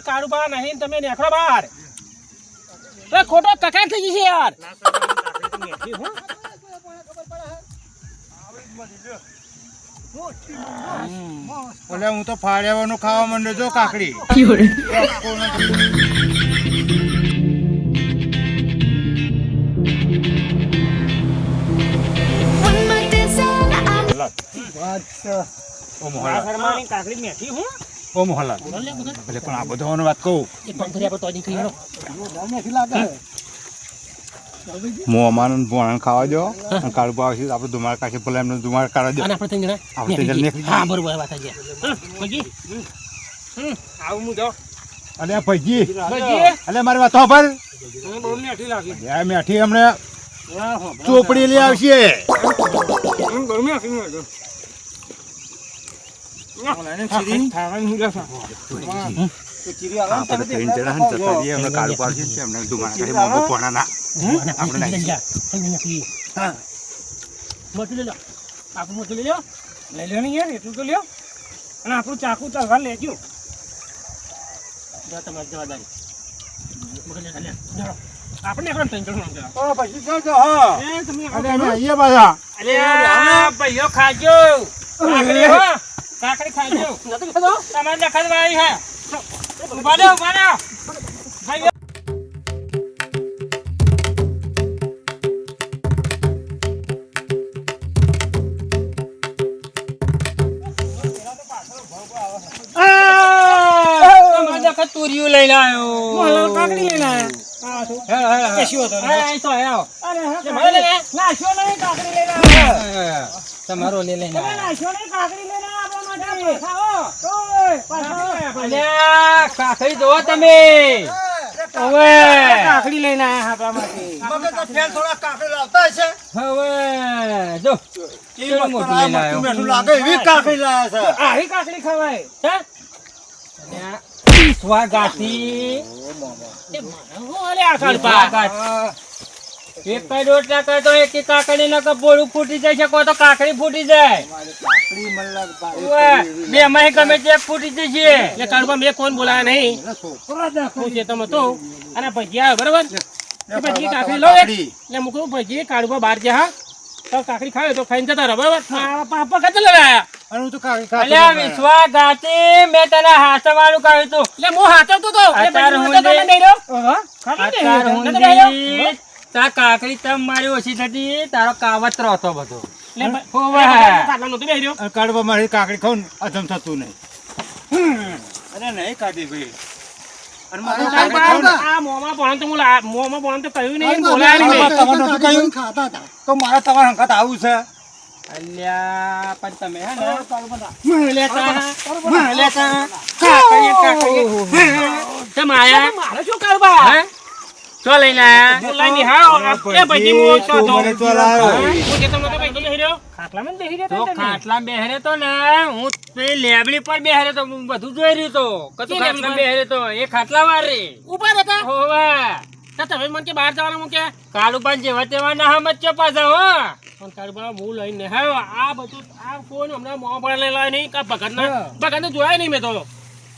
કાળુબા નહીં તમે નેખડો બહાર ખોટો કકા થઈ જશે યાર ઓલે હું તો ફાળ્યાવાનું ખાવા માંડ્યો જો કાકડી મોમાન ખાવા દો કાળું આવશે આપડે ધુમાડ કાશે પેલા એમને ધુમાડ કાઢવા દો અરે ભાઈજી અરે મારી વાત સાંભળ મેઠી હમણે ચોપડી લઈ આવશે આપણું ચાકુ તલવાર લેજો તમારી જવાબદારી આપણે ભાઈઓ ખાજો કાકડી ખાજો તમારે લખત વાળી હે ઉભા દો ભાઈઓ તુરિયું લઈને આવ્યો કાકડી લઈને આવ્યો તમારો લે લઈને કાકડી દો તમે કાકડી લઈને આવ્યા કાકડી લાવતા છે હવે જો મોટું લઈને આવ્યો લાગે એવી કાકડી લાવ્યા છે આવી કાકડી ખવાય સ્વાગાતી એક રોટલા કરતો એક કાકડી ના બોળું ફૂટી જાય છે કોઈ તો કાકડી ફૂટી જાય બે મહી ગમે તે ફૂટી જશે એટલે કાળુબા મેં કોણ બોલાયા નહીં હું ચેતમ હતો અને ભજી આવ્યો બરોબર ભજી કાકડી લો એટલે મૂકું ભજી કાળુબા બહાર છે હા તો કાકડી ખાવે તો ખાઈને જતા રહો બરોબર પાપા કત લગાયા વિશ્વા ગાતી મેં તને હાથવાનું કહ્યું તું એટલે હું હાથવતો તો કાકડી તમ મારી ઓછી થતી તારો કાવતરો હતો બધો કાઢવા મારી કાકડી ખાવ અધમ થતું નહીં અરે નહીં કાઢી ભાઈ તો મારા તમારા હંકાત આવું છે અલ્યા પણ તમે હે ને મારે શું કરવા ચો લઈને ખાટલા બેહરે તો ને હું લેબડી પર બેહરે તો બધું જોઈ રહ્યું તો કતું ખાટલા બેહરે તો એ ખાટલા વારે ઉપર હતા હોવા તમે મને કે બહાર જવાનું મૂકે કાળુબા જેવા તેવા ના સમજો પાછા હો પણ કાળુબા હું લઈને હા આ બધું આ ફોન હમણાં મોં પડે લેલા નહીં કા ભગત ને જોયા નહીં મેં તો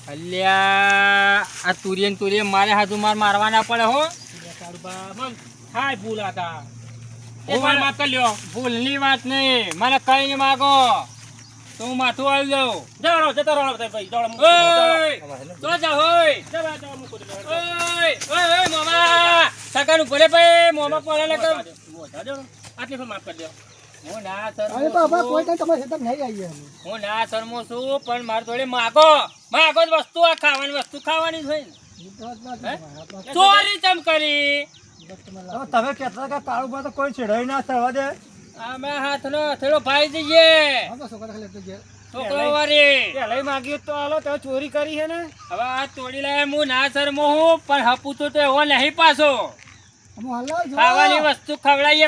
અલ્યા આ તુરિયન મારે હાથું મારવાના પડે હો કાળુબા હાય ભૂલ હતા માફ કરી લ્યો ભૂલની વાત નહીં મને કઈ નહીં માગો તો હું માથું આવી જાઉં જાઓ જતો રહો ભાઈ મોમા સકાનું ભલે ભાઈ મોમા પડે આટલી પણ માફ કરી દો હું ના શરમો છું પણ મારે જોડે માગો જ વસ્તુ આ ખાવાની હોય ને ચોરી ચમ કરી તમે કેતા કે કાળુબા તો કોઈ છેડાઈ ના થવા દે અમે હાથનો થેડો ભાઈ જઈએ છોકરો વારી લઈ માગ્યું તો હાલો તો ચોરી કરી છે ને હવે આ તોડી લાવે હું ના શરમો હું પણ હપું તો એવો નહીં પાછો ખાવાની વસ્તુ ખવડાવીએ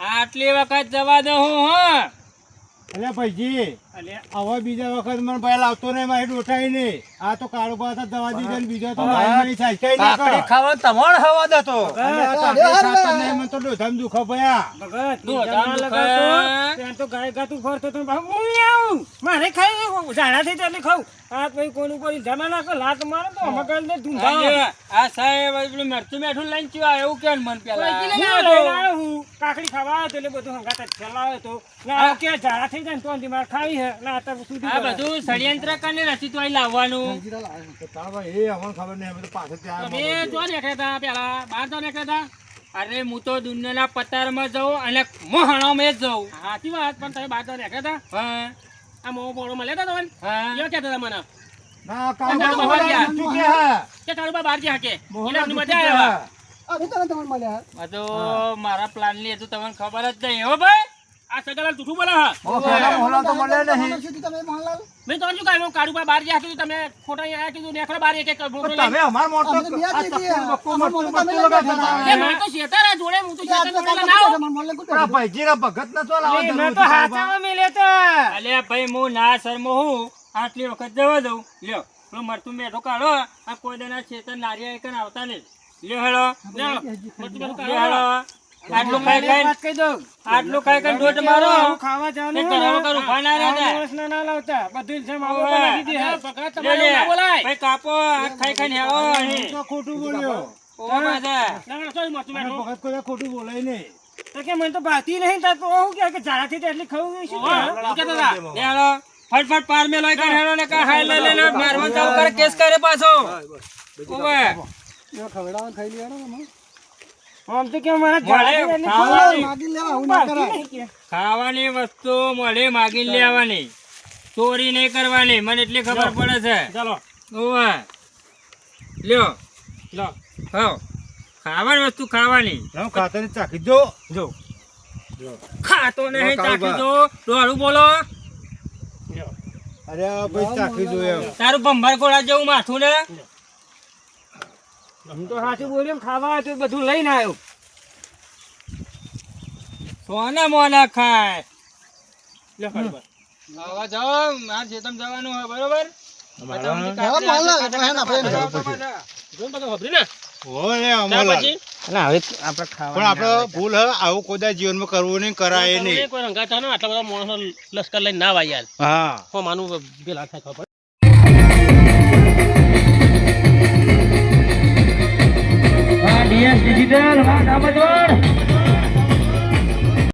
આટલી વખત જવા દઉં હું ભાઈજી હવે બીજા વખત મને પહેલા લાવતો નહીં મારી ડોટાઈ નહીં આ તો કાળુબા તો દવા દીધી ને બીજો તો મારી છાંટકાઈ ના કાકડી કર. ખાવા તમારો હવા દતો અને આ કાકડી ખાતો નહીં, મને તો ડોધામાં દુખો ભયા. મારે ખાઈ ઝાડા થઈ એટલે ખાવ આ કોઈ કોનું કોઈ જમા નાખો લાત મારો તો મગલ ને ધૂંધા આ સાહેબ પેલું મરચું મીઠું લઈને ચિયો આવ્યો કેમ મન પેલા કાકડી ખાવા આવ્યો તો એટલે બધું હંગાત જ ફેલાવ્યો તો ના કે ઝાડા થઈ જાય ને તો દિમાગ ખાવી હે ના અત્યાર સુધી આ બધું ષડયંત્ર કરીને રસી તો અહીં લાવવાનું તારા એ અમને ખબર નહીં અમે તો પાછળથી આ તમે જો નીકળ્યા હતા પેલા બહાર તો નીકળ્યા હતા અરે હું તો દુનિયાના પતારમાં જાઉં અને મોહણામાં જ જાઉં સાચી વાત પણ તમે બાર તો નીકળ્યા હતા હા આ મોં બોળો મળ્યા હતા તમને હા કેવા કહેતા હતા મને ના કામ ના, તો બહાર ગયા. તું કે હા. કે કાળુબા બહાર ગયા કે મોહના એના તું મજા કે આવ્યા હા. આ તો મારા પ્લાન ની હજુ તમને ખબર જ નહીં હો ભાઈ આ સગાલાલ જૂઠું બોલે હા ઓ પેલા મોહલા તો મળ્યા નહીં. મેં તો શું કહ્યું કાળુબા બહાર ગયા કીધું તમે ખોટા અહીંયા કીધું નેખડો બહાર એક બોકડો લઈને. તમે અમાર મોટો આ ચક્કર બક્કો મરચું લગાડતા એ મેં તો શેતારા જોડે હું તો શેતાર જોડે ના આવું. પણ આ ભાઈજીના ભગત ના તો લાવો એ જરૂર મેં તો હતી હાચામાં મેલ્યા હતા. અલ્યા ભાઈ હું ના શરમો હું આટલી વખત જવા દઉં લ્યો પેલું મરતું મેઠો કાઢો આ કોઈ દેના ચેતન નારિયા એક આવતા નહીં લ્યો હેડો લ્યો, મરચું બધું લ્યો હેડો આટલું ખાઈ ખાઈ વાત કહી દઉં. આટલું ખાઈ ખાઈ દોઢ મારો હું ખાવા જવાનું તે હોય ને, ઘરમાં કરું, ઉભા ના રહેતા. આ માણસને ના લાવતા. બધું જેમ આવો ઓવે. બનાવી દીધી હે. પકડા લે તમારે લે ના બોલાય. ભાઈ કાપો આ ખાઈ ખાઈને હેડો હું અહીં. તો ખોટું બોલ્યો ઓ બાધા. ના, ના, sorry, મરચું અને બેઠું. ભગત કોઈ ખોટું બોલાય નહીં તો કે મને તો ભાતી નહીં તાર તો હું કે ઝાડાથી તો એટલી ખાવું શું ઓવે, કે? શું કહેતા હતા? લે હેડો ફટફટ પાર મેં લઈ કર હેડો ને કા હાય લે લે લે મારવાનું ચાલુ કરે કેસ કરે પાછો ઓવે આમ તો કે મારા મળે, ઝાડાથી એટલી ખાવાની. ખાવું ભાતી નહીં કે. ખાવાની વસ્તુ મળે માગીને લેવાની ચોરી નહીં કરવાની મને એટલી ખબર પડે છે ચાલો ઓવે લ્યો લો ખાઓ ખાવાની વસ્તુ ખાવાની હું ખાતર ચાખી દો જો ખાતો નહીં કાળુબા. ચાખી દો ડોળું બોલો અરે આ ભાઈ ચાખી દો એમ તારું ભંભાર ગોળા જેવું માથું ને હું તો સાચું બોલ્યો ને ખાવા આવ્યો તો બધું લઈને આવ્યો સોના મોના ખાય લે કાળુબા. આવા જાઓ માર ખેતમ જવાનું હોય બરોબર જોન બધું ખબરી ને ઓલે ત્યાર અમોલા પછી અને હવે આપણે ખાવા પણ આપણે ભૂલ હે આવું કોઈ દાડો જીવનમાં કરવું નહીં કરાય નહીં કોઈ રંગાતા ને આટલા બધા માણસો લશ્કર લઈને ના વાય યાર હા હું માનું પેલા થાય ખબર ડીએસ ડિજિટલ